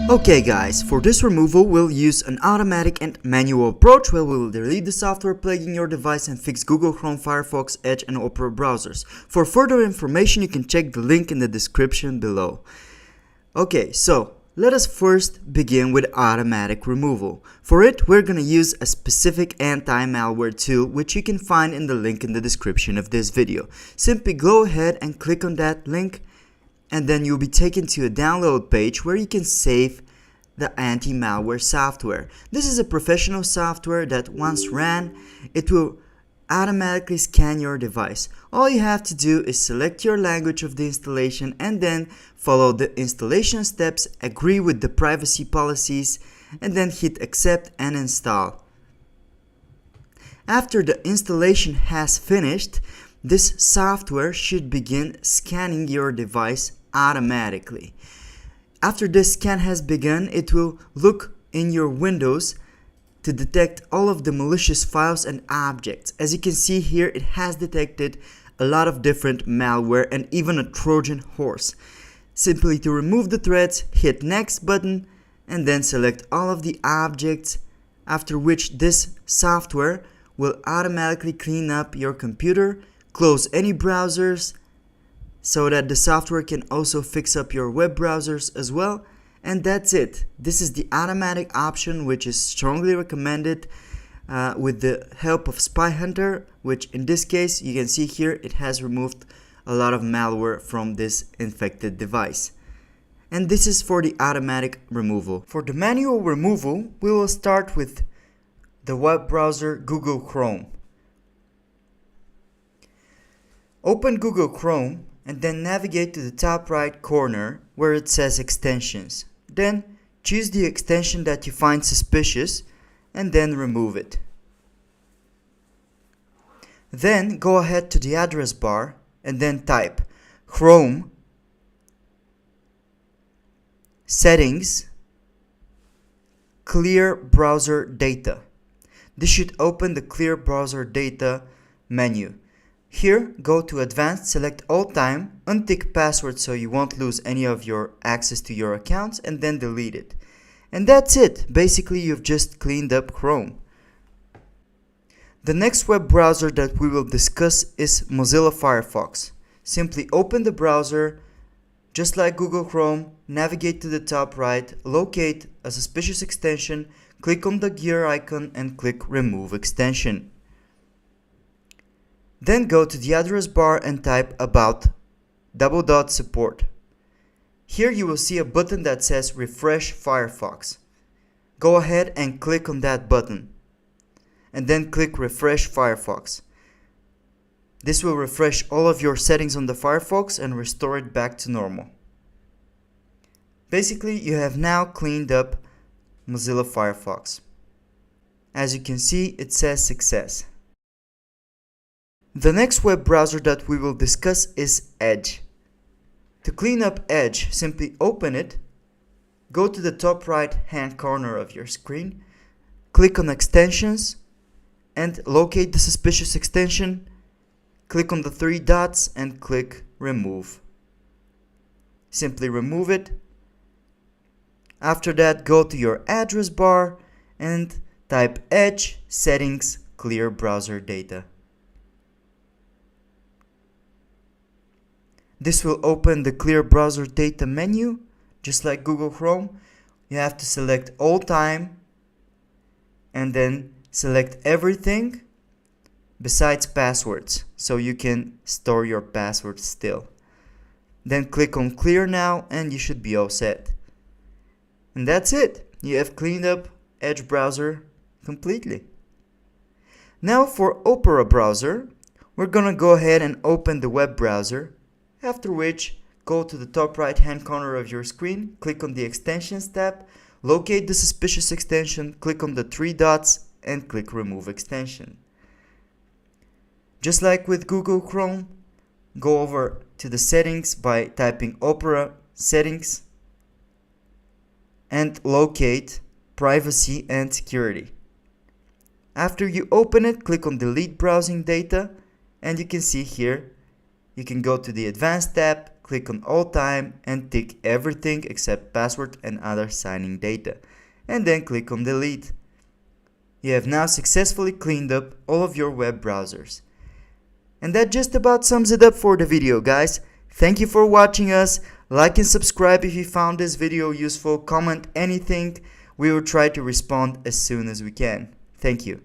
Okay guys, for this removal we'll use an automatic and manual approach where we'll delete the software plaguing your device and fix Google Chrome, Firefox, Edge and Opera browsers. For further information you can check the link in the description below. Okay, so let us first begin with automatic removal. For it we're gonna use a specific anti-malware tool which you can find in the link in the description of this video. Simply go ahead and click on that link, and then you'll be taken to a download page where you can save the anti-malware software. This is a professional software that once ran, it will automatically scan your device. All you have to do is select your language of the installation and then follow the installation steps, agree with the privacy policies, and then hit accept and install. After the installation has finished, this software should begin scanning your device automatically. After this scan has begun, it will look in your windows to detect all of the malicious files and objects. As you can see here, it has detected a lot of different malware and even a Trojan horse. Simply to remove the threads, hit next button and then select all of the objects, after which this software will automatically clean up your computer, close any browsers so that the software can also fix up your web browsers as well. And that's it. This is the automatic option which is strongly recommended with the help of Spy Hunter, which in this case you can see here it has removed a lot of malware from this infected device. And this is for the automatic removal. For the manual removal, we will start with the web browser Google Chrome. Open Google Chrome and then navigate to the top right corner where it says extensions. Then choose the extension that you find suspicious and then remove it. Then go ahead to the address bar and then type Chrome settings clear browser data. This should open the clear browser data menu. Here, go to Advanced, select All Time, untick Password so you won't lose any of your access to your accounts, and then delete it. And that's it. Basically, you've just cleaned up Chrome. The next web browser that we will discuss is Mozilla Firefox. Simply open the browser, just like Google Chrome, navigate to the top right, locate a suspicious extension, click on the gear icon and click Remove Extension. Then go to the address bar and type about /support. Here you will see a button that says Refresh Firefox. Go ahead and click on that button and then click Refresh Firefox. This will refresh all of your settings on the Firefox and restore it back to normal. Basically, you have now cleaned up Mozilla Firefox. As you can see, it says success. The next web browser that we will discuss is Edge. To clean up Edge, simply open it, go to the top right hand corner of your screen, click on Extensions, and locate the suspicious extension, click on the three dots and click Remove. Simply remove it. After that, go to your address bar and type Edge settings clear browser data. This will open the clear browser data menu, just like Google Chrome. You have to select all time and then select everything besides passwords, so you can store your passwords still. Then click on clear now and you should be all set. And that's it. You have cleaned up Edge browser completely. Now for Opera browser, we're gonna go ahead and open the web browser. After which, go to the top right hand corner of your screen, click on the Extensions tab, locate the suspicious extension, click on the three dots and click Remove Extension. Just like with Google Chrome, go over to the settings by typing Opera settings and locate Privacy and Security. After you open it, click on Delete Browsing Data and you can see here you can go to the Advanced tab, click on All Time, and tick everything except password and other signing data, and then click on Delete. You have now successfully cleaned up all of your web browsers. And that just about sums it up for the video, guys. Thank you for watching us. Like and subscribe if you found this video useful. Comment anything. We will try to respond as soon as we can. Thank you.